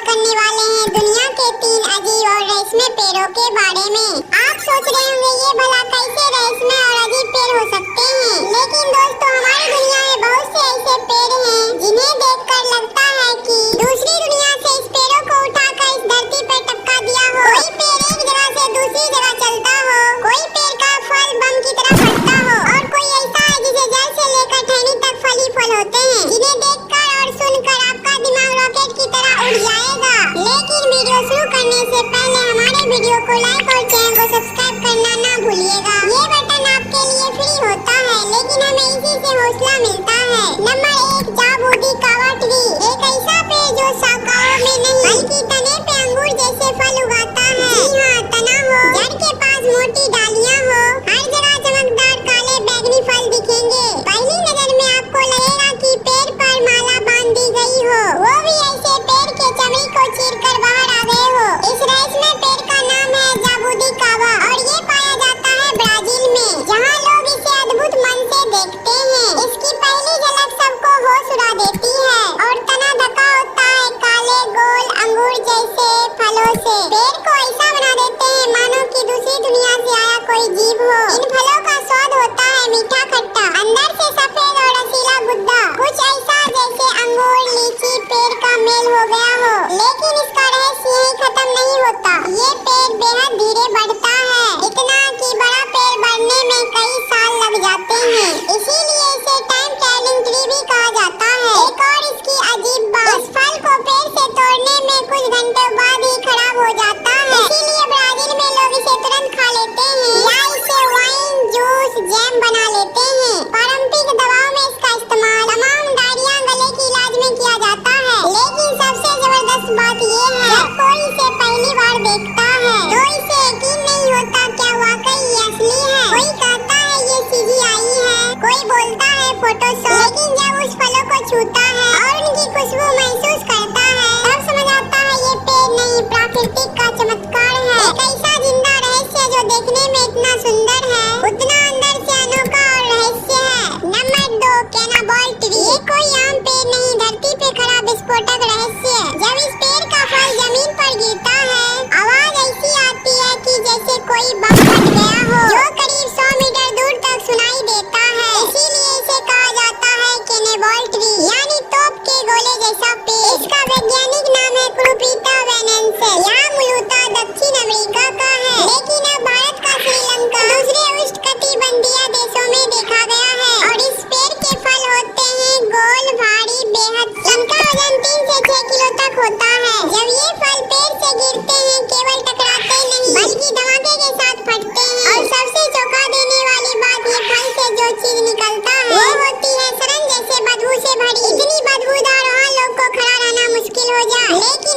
करने वाले हैं दुनिया के 3 अजीब और रहस्यमय पेड़ों के बारे में। आप सोच रहे होंगे ये भला कैसे रहस्यमय और अजीब पेड़ हो सकते हैं, लेकिन दोस्तों हमारी दुनिया में बहुत से ऐसे पेड़ हैं जिन्हें देखकर लगता है कि दूसरी दुनिया से इस पेड़ों को उठाकर इस धरती पर टपका दिया हो। कोई पेड़ एक जगह से दूसरी जगह चलता हो, कोई पेड़ का फल बम की तरह फटता हो, और कोई ऐसा है जिसे जड़ से लेकर टहनी तक फल ही फल होते हैं, जिन्हें देखकर और सुनकर आपका दिमाग रॉकेट की तरह उड़ जाएगा। लेकिन वीडियो शुरू करने से पहले हमारे वीडियो को लाइक और चैनल को सब्सक्राइब करना ना भूलिएगा। ये बटन आपके लिए फ्री होता है, लेकिन हमें इसी से हौसला मिलता है। नंबर 1, जाबूदी कावा ट्री। एक ऐसा पेड़ जो शाखाओं में नहीं बल्कि तने पे अंगूर जैसे फल उगाता है। जी हाँ, तना हो, जड़ के पास मोटी डालियाँ हो, हर जगह चमकदार काले बैगनी फल दिखेंगे। पहली नजर में आपको लगेगा कि पेड़ पर माला बांध दी गई हो, वो भी ऐसे पेड़ के चमड़ी को चीरकर बाहर आ गए हो। इस रहस्यमय पेड़ का नाम है जाबूदी कावा और ये पाया जाता है ब्राजील में, जहाँ लोग इसे अद्भुत मन से देखते हैं। इसकी पहली झलक सबको होश उड़ा देती है और तना ढका होता है काले गोल अंगूर जैसे फलों से। पेड़ को ऐसा बना देते हैं मानो कि दूसरी दुनिया से आया कोई जीव हो। इन फलों का स्वाद होता है मीठा खट्टा, अंदर से सफेद और रसीला गुद्दा, कुछ ऐसा जैसे अंगूर लीची पेड़ का मेल हो गया हो। लेकिन इसका रहस्य यहीं खत्म नहीं होता। ये पेड़ बेहद धीरे बढ़ता है, इतना कि बड़ा पेड़ बढ़ने में कई साल लग जाते हैं। इसीलिए इसे टाइम ट्रैवलिंग ट्री भी कहा जाता है। एक और इसकी अजीब बात, इस फल को पेड़ से तोड़ने में कुछ घंटों बाद ही खराब हो जाता है। इसीलिए ब्राजील में लोग इसे तुरंत खा लेते हैं या इसे वाइन जूस जैम बना लेते हैं। पारंपरिक दवाओं में इसका इस्तेमाल तमाम डायरिया गले के इलाज में किया जाता है। लेकिन सबसे जबरदस्त बात ये है, जब कोई इसे पहली बार देखता है तो इसे यकीन नहीं होता क्या वाकई ये असली है। कोई कहता है ये CGI है, कोई बोलता है फोटोशॉप। लेकिन जब उस फलों को छूता है और उनकी खुशबू महसूस करता है, तब समझ आता है ये पेड़ नहीं प्राकृतिक का चमत्कार है। एक ऐसा जिंदा रहस्य जो देखने में इतना सुंदर है, उतना अंदर से अनोखा और रहस्य है। Number 2, cannonball tree. ये कोई आम पेड़ नहीं, धरती पे खड़ा विस्फोटक रहस्य। जब इस पेड़ का फल जमीन पर गिरता है, आवाज ऐसी आती है कि जैसे कोई बम फट गया हो, जो करीब 100 मीटर दूर तक सुनाई देता है। इसीलिए इसे कहा जाता है कैनाबॉल ट्री, यानी तोप के गोले जैसा पेड़। इसका वैज्ञानिक नाम है क्रूपीटा वेनेन्सिस। यह मूलतः दक्षिण अमेरिका का है, लेकिन अब भारत का श्रीलंका दूसरे उष्णकटिबंधीय देशों में देखा गया है। और इस पेड़ के फल होते हैं गोल, भारी, बेहद। इनका वजन 3 से 6 किलो तक होता है। जब ये फल पेड़ से गिरते हैं, केवल टकराते नहीं बल्कि धमाके के साथ फटते हैं। और सबसे चौंका देने वाली बात, ये फल से जो चीज निकलता है वो होती है सरन जैसे बदबू से भरी। इतनी बदबूदार वहाँ लोग को खड़ा रहना मुश्किल हो जाए। लेकिन